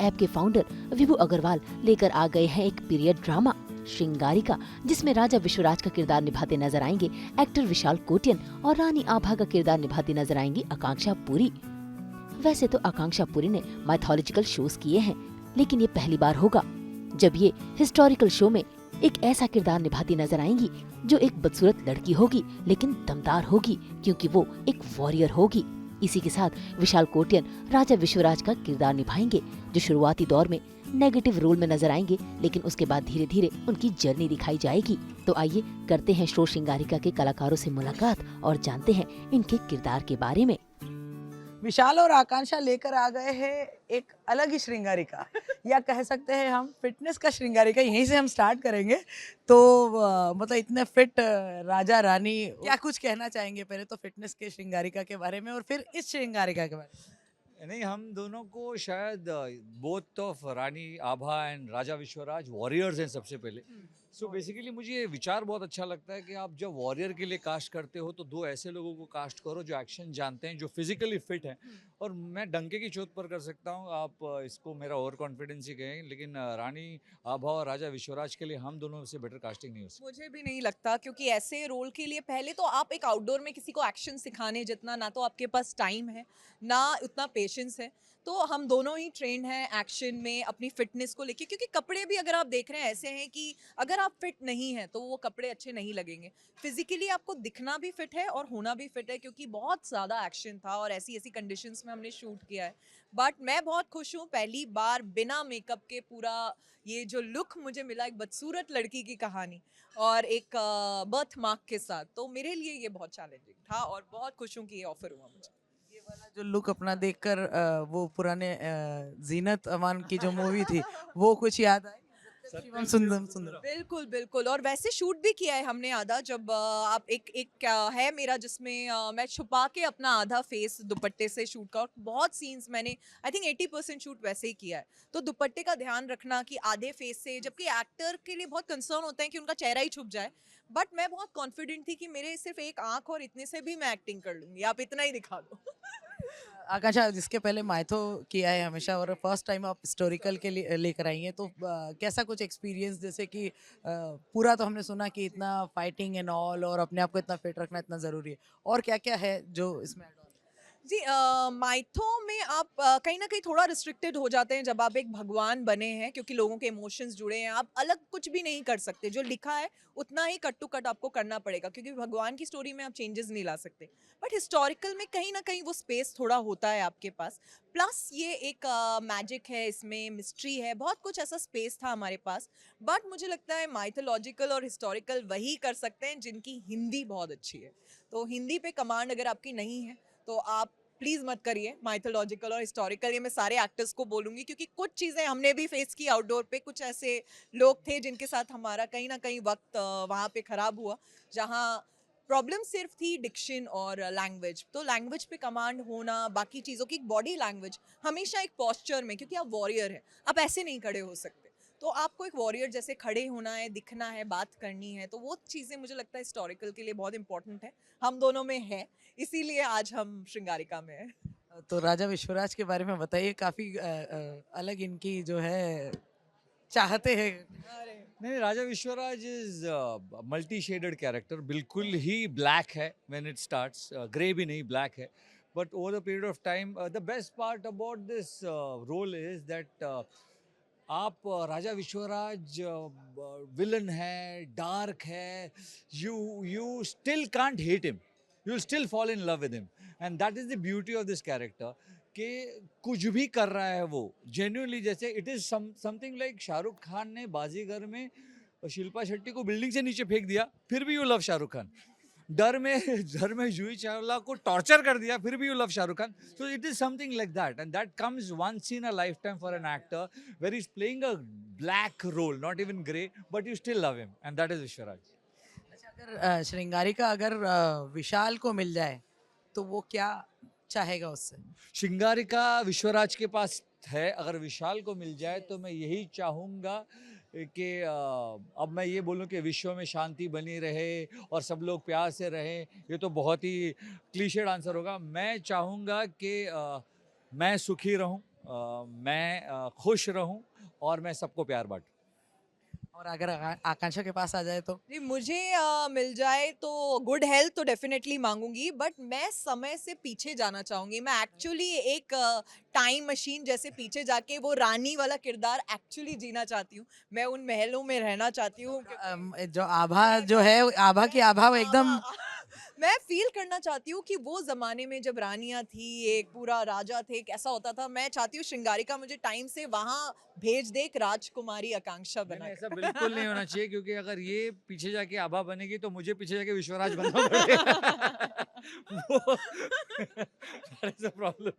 App के founder विभू अग्रवाल लेकर आ गए हैं एक पीरियड ड्रामा श्रृंगारिका, जिसमें राजा विश्वराज का किरदार निभाते नजर आएंगे एक्टर विशाल कोटियन और रानी आभा का किरदार निभाती नजर आएंगी आकांक्षा पुरी। वैसे तो आकांक्षा पुरी ने माइथोलॉजिकल शोज किए हैं, लेकिन ये पहली बार होगा जब ये हिस्टोरिकल शो में एक ऐसा किरदार निभाती नजर आएंगी जो एक बदसूरत लड़की होगी लेकिन दमदार होगी, क्योंकि वो एक वॉरियर होगी। इसी के साथ विशाल कोटियन राजा विश्वराज का किरदार निभाएंगे, जो शुरुआती दौर में नेगेटिव रोल में नजर आएंगे, लेकिन उसके बाद धीरे धीरे उनकी जर्नी दिखाई जाएगी। तो आइए करते हैं शो श्रृंगारिका के कलाकारों से मुलाकात और जानते हैं इनके किरदार के बारे में। विशाल और आकांक्षा लेकर आ गए हैं एक अलग ही श्रृंगारिका, या कह सकते हैं हम फिटनेस का श्रृंगारिका। यहीं से हम स्टार्ट करेंगे। तो मतलब इतने फिट राजा रानी, क्या कुछ कहना चाहेंगे पहले तो फिटनेस के श्रृंगारिका के बारे में और फिर इस श्रृंगारिका के बारे में? नहीं, हम दोनों को शायद both of Rani Abha and Raja Vishwaraj warriors हैं सबसे पहले। सो बेसिकली मुझे ये विचार बहुत अच्छा लगता है कि आप जब वॉरियर के लिए कास्ट करते हो तो दो ऐसे लोगों को कास्ट करो जो एक्शन जानते हैं, जो फिजिकली फिट हैं। और मैं डंके की चोट पर कर सकता हूँ, आप इसको मेरा ओवर कॉन्फिडेंस ही कहें, लेकिन रानी आभा और राजा विश्वराज के लिए हम दोनों से बेटर कास्टिंग नहीं हो सकती। मुझे भी नहीं लगता, क्योंकि ऐसे रोल के लिए पहले तो आप एक आउटडोर में किसी को एक्शन सिखाने जितना ना तो आपके पास टाइम है ना उतना पेशेंस है। तो हम दोनों ही ट्रेंड हैं एक्शन में अपनी फिटनेस को लेके, क्योंकि कपड़े भी अगर आप देख रहे हैं ऐसे हैं कि अगर आप फिट नहीं हैं तो वो कपड़े अच्छे नहीं लगेंगे। फिजिकली आपको दिखना भी फिट है और होना भी फिट है, क्योंकि बहुत ज़्यादा एक्शन था और ऐसी ऐसी कंडीशंस में हमने शूट किया है। बट मैं बहुत खुश हूँ, पहली बार बिना मेकअप के पूरा ये जो लुक मुझे मिला, एक बदसूरत लड़की की कहानी और एक बर्थ मार्क के साथ, तो मेरे लिए ये बहुत चैलेंजिंग था और बहुत खुश हूँ कि ये ऑफर हुआ मुझे। ये वाला जो लुक अपना देखकर वो पुराने जीनत अमान की जो मूवी थी वो कुछ याद आई? शिवम सुंदर सुंदर। बिल्कुल बिल्कुल, और वैसे शूट भी किया है हमने आधा, जब आप एक क्या है मेरा जिसमें मैं छुपा के अपना आधा फेस दुपट्टे से शूट का, और बहुत सीन्स मैंने आई थिंक 80% शूट वैसे ही किया है। तो दुपट्टे का ध्यान रखना कि आधे फेस से, जबकि एक्टर के लिए बहुत कंसर्न होता है कि उनका चेहरा ही छुप जाए, बट मैं बहुत कॉन्फिडेंट थी कि मेरे सिर्फ एक आंख और इतने से भी मैं एक्टिंग कर लूंगी, आप इतना ही दिखा दो। आकांक्षा, जिसके पहले माइथो किया है हमेशा और फर्स्ट टाइम आप हिस्टोरिकल के लिए लेकर आई हैं, तो कैसा कुछ एक्सपीरियंस, जैसे कि पूरा तो हमने सुना कि इतना फाइटिंग एंड ऑल और अपने आप को इतना फिट रखना इतना ज़रूरी है, और क्या क्या है जो इसमें add on? जी, माइथो में आप कहीं ना कहीं थोड़ा रिस्ट्रिक्टेड हो जाते हैं जब आप एक भगवान बने हैं, क्योंकि लोगों के इमोशंस जुड़े हैं। आप अलग कुछ भी नहीं कर सकते, जो लिखा है उतना ही कट टू कट आपको करना पड़ेगा, क्योंकि भगवान की स्टोरी में आप चेंजेस नहीं ला सकते। बट हिस्टोरिकल में कहीं ना कहीं वो स्पेस थोड़ा होता है आपके पास। प्लस ये एक मैजिक है, इसमें मिस्ट्री है, बहुत कुछ ऐसा स्पेस था हमारे पास। बट मुझे लगता है माइथोलॉजिकल और हिस्टोरिकल वही कर सकते हैं जिनकी हिंदी बहुत अच्छी है। तो हिंदी पे कमांड अगर आपकी नहीं है तो आप प्लीज मत करिए माइथोलॉजिकल और हिस्टोरिकल। ये मैं सारे एक्टर्स को बोलूंगी, क्योंकि कुछ चीजें हमने भी फेस की आउटडोर पे। कुछ ऐसे लोग थे जिनके साथ हमारा कहीं ना कहीं वक्त वहाँ पे खराब हुआ, जहाँ प्रॉब्लम सिर्फ थी डिक्शन और लैंग्वेज। तो लैंग्वेज पे कमांड होना, बाकी चीज़ों की बॉडी लैंग्वेज हमेशा एक पोस्चर में, क्योंकि आप वॉरियर हैं, आप ऐसे नहीं खड़े हो सकते। तो आपको एक वॉरियर जैसे खड़े होना है, दिखना है, बात करनी है। तो वो चीज़ें मुझे लगता है हिस्टोरिकल के लिए बहुत इंपॉर्टेंट है, हम दोनों में है, इसीलिए आज हम श्रृंगारिका में हैं। तो राजा विश्वराज के बारे में बताइए, काफ़ी अलग इनकी जो है चाहते हैं। नहीं, Raja Vishwaraj is multi shaded character, बिल्कुल ही ब्लैक है व्हेन इट स्टार्ट्स, ग्रे भी नहीं ब्लैक है। But over the period of time the best part about this role is that आप राजा विश्वराज विलन है, डार्क है, you still can't hate him, you still fall in love with him, and that is the beauty of this character कि कुछ भी कर रहा है वो जेन्युइनली। जैसे it is something like Shahrukh Khan ने बाजीगर में शिल्पा शेट्टी को बिल्डिंग से नीचे फेंक दिया, फिर भी यू लव शाहरुख खान। डर में जूही चावला को टॉर्चर कर दिया, फिर भी you love Shahrukh Khan. So it is something like that, and that comes once in a life time for an actor, where is playing a black role, not even grey, but you still love him, and that is Vishwaraj. अच्छा, अगर श्रृंगारिका अगर विशाल को मिल जाए तो वो क्या चाहेगा उससे? श्रृंगारिका विश्वराज के पास है, अगर विशाल को मिल जाए तो मैं यही चाहूँगा कि अब मैं ये बोलूँ कि विश्व में शांति बनी रहे और सब लोग प्यार से रहें, ये तो बहुत ही क्लीशेड आंसर होगा। मैं चाहूँगा कि मैं सुखी रहूँ, मैं खुश रहूं और मैं सबको प्यार बांटूं। और अगर आकांक्षा के पास आ जाए तो? जी, मुझे मिल जाए तो गुड हेल्थ तो डेफिनेटली मांगूंगी, बट मैं समय से पीछे जाना चाहूंगी। मैं एक्चुअली एक टाइम मशीन जैसे पीछे जाके वो रानी वाला किरदार एक्चुअली जीना चाहती हूँ। मैं उन महलों में रहना चाहती हूँ, जो आभा जो है, आभा की आभा वो एकदम मैं फील करना चाहती हूँ कि वो जमाने में जब रानियां थी, एक पूरा राजा थे, कैसा होता था। मैं चाहती हूँ श्रृंगारिका मुझे टाइम से वहां भेज दे, एक राजकुमारी आकांक्षा नहीं, बना ऐसा बिल्कुल नहीं होना चाहिए, क्योंकि अगर ये पीछे जाके आभा बनेगी तो मुझे पीछे जाके विश्वराज बनना पड़ेगा। वो that is a problem।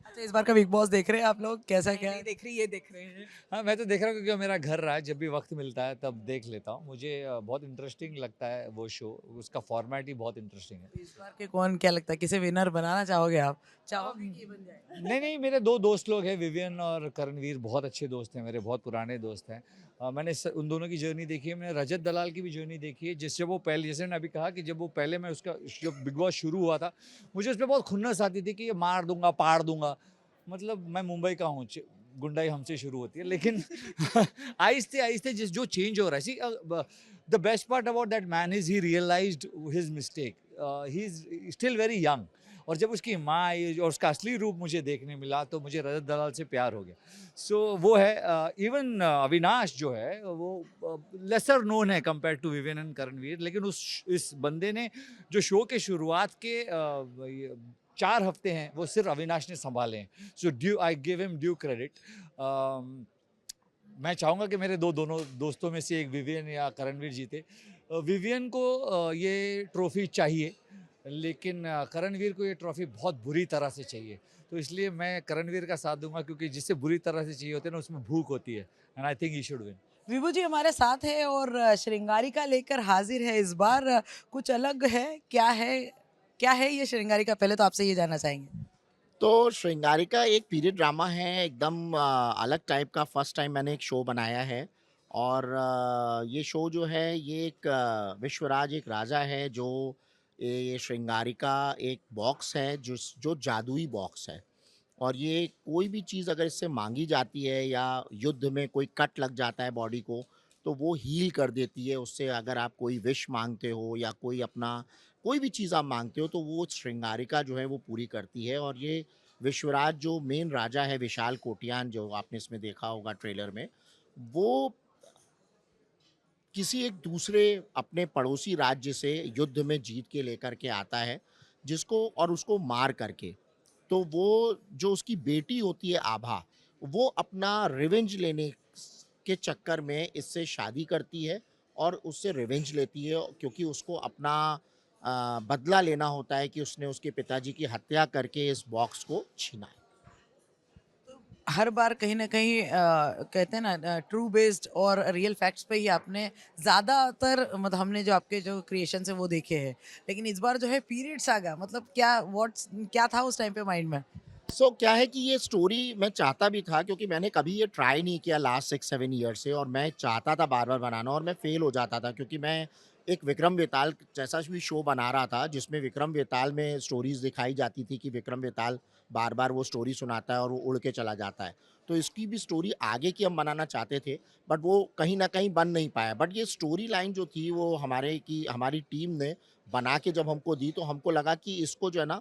अच्छा, इस बार का बिग बॉस देख रहे हैं आप लोग, कैसा क्या नहीं देख रही, ये देख रहे हैं। हाँ, मैं तो देख रहा हूँ क्योंकि वो मेरा घर रहा है, जब भी वक्त मिलता है तब देख लेता हूँ। मुझे बहुत इंटरेस्टिंग लगता है वो शो, उसका फॉर्मेट ही बहुत इंटरेस्टिंग है। इस बार के कौन, क्या लगता है किसे विनर बनाना चाहोगे आप? चाहोगे कि ये बन जाए? नहीं नहीं, मेरे दो दोस्त लोग हैं, विवियन और करणवीर, बहुत अच्छे दोस्त हैं मेरे, बहुत पुराने दोस्त हैं। मैंने उन दोनों की जर्नी देखी है, मैंने रजत दलाल की भी जर्नी देखी है। जिससे वो पहले, जैसे मैंने अभी कहा कि जब वो पहले, मैं उसका जब बिग बॉस शुरू हुआ था, मुझे उस पर बहुत खुन्नस आती थी कि ये मार दूंगा, पाड़ दूंगा। मतलब मैं मुंबई का हूँ, गुंडाई हमसे शुरू होती है, लेकिन आहिस्ते आहिस्ते जिस जो चेंज हो रहा है, see the best part about that man is he realised his mistake. He is still very young, और जब उसकी माँ आई और उसका असली रूप मुझे देखने मिला तो मुझे रजत दलाल से प्यार हो गया। सो वो है। इवन अविनाश जो है वो लेसर नोन है compare to Vivian and Karanveer, लेकिन इस बंदे ने जो शो के शुरुआत के 4 हफ्ते हैं वो सिर्फ अविनाश ने संभाले हैं। So I give him due credit. मैं चाहूँगा कि मेरे दोनों दोस्तों में से एक विवियन या करणवीर जीते। विवियन को ये ट्रॉफी चाहिए, लेकिन करणवीर को ये ट्रॉफी बहुत बुरी तरह से चाहिए। तो इसलिए मैं करणवीर का साथ दूंगा, क्योंकि जिससे बुरी तरह से चाहिए होते हैं ना, उसमें भूख होती है। And I think he should win. Vibhu ji हमारे साथ है और श्रृंगारिका लेकर हाजिर है इस बार। कुछ अलग है, क्या है ये श्रृंगारिका? पहले तो आपसे ये जानना चाहेंगे। तो श्रृंगारिका एक पीरियड ड्रामा है, एकदम अलग टाइप का। फर्स्ट टाइम मैंने एक शो बनाया है, और ये शो जो है, ये एक विश्वराज एक राजा है, जो ये श्रृंगारिका एक बॉक्स है, जो जादुई बॉक्स है। और ये कोई भी चीज़ अगर इससे मांगी जाती है, या युद्ध में कोई कट लग जाता है बॉडी को, तो वो हील कर देती है उससे। अगर आप कोई विश मांगते हो, या कोई अपना कोई भी चीज़ आप मांगते हो, तो वो श्रृंगारिका जो है वो पूरी करती है। और ये विश्वराज जो मेन राजा है, विशाल कोटियान, जो आपने इसमें देखा होगा ट्रेलर में, वो किसी एक दूसरे अपने पड़ोसी राज्य से युद्ध में जीत के लेकर के आता है, जिसको और उसको मार करके, तो वो जो उसकी बेटी होती है आभा, वो अपना रिवेंज लेने के चक्कर में इससे शादी करती है, और उससे रिवेंज लेती है, क्योंकि उसको अपना बदला लेना होता है कि उसने उसके पिताजी की हत्या करके इस बॉक्स को छीना है। हर बार कहीं ना कहीं कहते हैं ना, ट्रू बेस्ड और रियल फैक्ट्स पे ही आपने ज़्यादातर, मतलब हमने जो आपके जो क्रिएशन है वो देखे हैं, लेकिन इस बार जो है पीरियड सागा, मतलब क्या था उस टाइम पे माइंड में? क्या है कि ये स्टोरी मैं चाहता भी था, क्योंकि मैंने कभी ये ट्राई नहीं किया लास्ट 6-7 ईयर से, और मैं चाहता था बार बार बनाना, और मैं फेल हो जाता था, क्योंकि मैं एक विक्रम बेताल जैसा भी शो बना रहा था, जिसमें विक्रम बेताल में स्टोरीज दिखाई जाती थी कि विक्रम बेताल बार बार वो स्टोरी सुनाता है और वो उड़ के चला जाता है। तो इसकी भी स्टोरी आगे की हम बनाना चाहते थे, बट वो कहीं ना कहीं बन नहीं पाया। बट ये स्टोरी लाइन जो थी, वो हमारी टीम ने बना के जब हमको दी, तो हमको लगा कि इसको जो है ना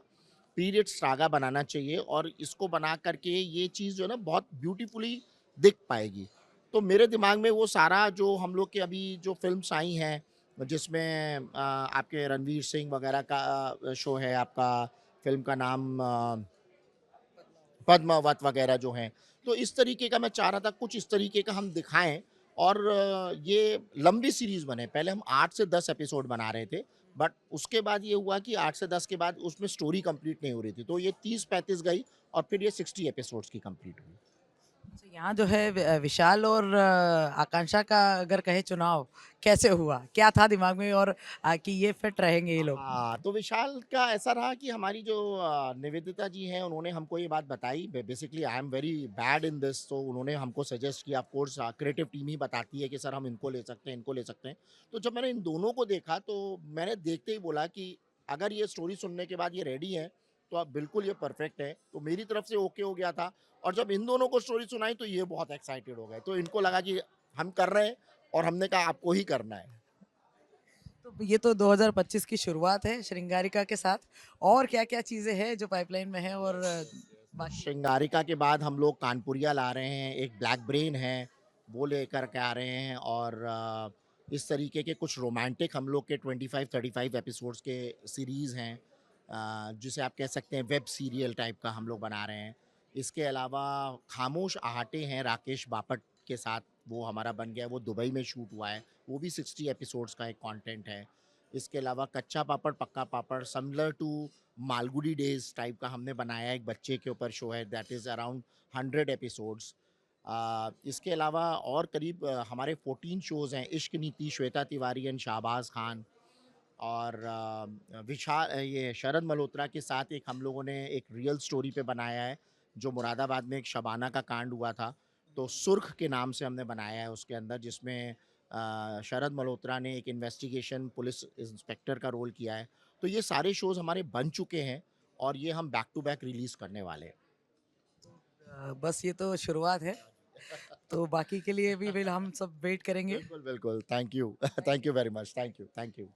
पीरियड सागा बनाना चाहिए, और इसको बना करके ये चीज़ जो है ना बहुत ब्यूटीफुली दिख पाएगी। तो मेरे दिमाग में वो सारा जो हम लोग के अभी जो फ़िल्म्स आई हैं, जिसमें आपके रणवीर सिंह वगैरह का शो है, आपका फ़िल्म का नाम पद्मावत वगैरह जो हैं। तो इस तरीके का मैं चाह रहा था, कुछ इस तरीके का हम दिखाएँ, और ये लंबी सीरीज़ बने। पहले हम 8 से 10 एपिसोड बना रहे थे, बट उसके बाद ये हुआ कि 8 से 10 के बाद उसमें स्टोरी कंप्लीट नहीं हो रही थी। तो ये 30-35 गई, और फिर ये 60 एपिसोड्स की कंप्लीट हुई। अच्छा, यहाँ जो है विशाल और आकांक्षा का अगर कहे चुनाव कैसे हुआ, क्या था दिमाग में, और कि ये फिट रहेंगे ये लोग? हाँ, तो विशाल का ऐसा रहा कि हमारी जो निवेदिता जी हैं, उन्होंने हमको ये बात बताई। Basically I am very bad in this, तो उन्होंने हमको सजेस्ट किया। ऑफ कोर्स क्रिएटिव टीम ही बताती है कि सर हम इनको ले सकते हैं, इनको ले सकते हैं। तो जब मैंने इन दोनों को देखा, तो मैंने देखते ही बोला कि अगर ये स्टोरी सुनने के बाद ये रेडी हैं, तो अब बिल्कुल ये परफेक्ट है, तो मेरी तरफ से ओके हो गया था। और जब इन दोनों को स्टोरी सुनाई तो ये बहुत एक्साइटेड हो गए, तो इनको लगा कि हम कर रहे हैं और हमने कहा आपको ही करना है। तो ये तो 2025 की शुरुआत है श्रृंगारिका के साथ, और क्या-क्या चीज़ें हैं जो पाइपलाइन में है और बाकी? श्रृंगारिका के बाद हम लोग कानपुरिया ला रहे हैं, एक ब्लैक ब्रेन है, वो लेकर के आ रहे हैं, और इस तरीके के कुछ रोमांटिक हम लोग के 25-35 एपिसोड्स के सीरीज़ हैं, जिसे आप कह सकते हैं वेब सीरियल टाइप का हम लोग बना रहे हैं। इसके अलावा खामोश आहटे हैं राकेश बापट के साथ, वो हमारा बन गया है, वो दुबई में शूट हुआ है, वो भी 60 एपिसोड्स का एक कंटेंट है। इसके अलावा कच्चा पापड़ पक्का पापड़ similar to Malgudi days type का हमने बनाया है, एक बच्चे के ऊपर शो है, दैट इज़ अराउंड 100 एपिसोड्स। इसके अलावा और करीब हमारे 14 शोज़ हैं, इश्क नीति, श्वेता तिवारी एंड शाहबाज खान, और ये शरद मल्होत्रा के साथ एक हम लोगों ने एक रियल स्टोरी पे बनाया है, जो मुरादाबाद में एक शबाना का कांड हुआ था, तो सुर्ख के नाम से हमने बनाया है उसके अंदर, जिसमें शरद मल्होत्रा ने एक इन्वेस्टिगेशन पुलिस इंस्पेक्टर का रोल किया है। तो ये सारे शोज़ हमारे बन चुके हैं और ये हम बैक टू बैक रिलीज़ करने वाले हैं। बस ये तो शुरुआत है, तो बाकी के लिए भी फिर हम सब वेट करेंगे। बिल्कुल, बिल्कुल। Thank you. Thank you very much. Thank you, thank you.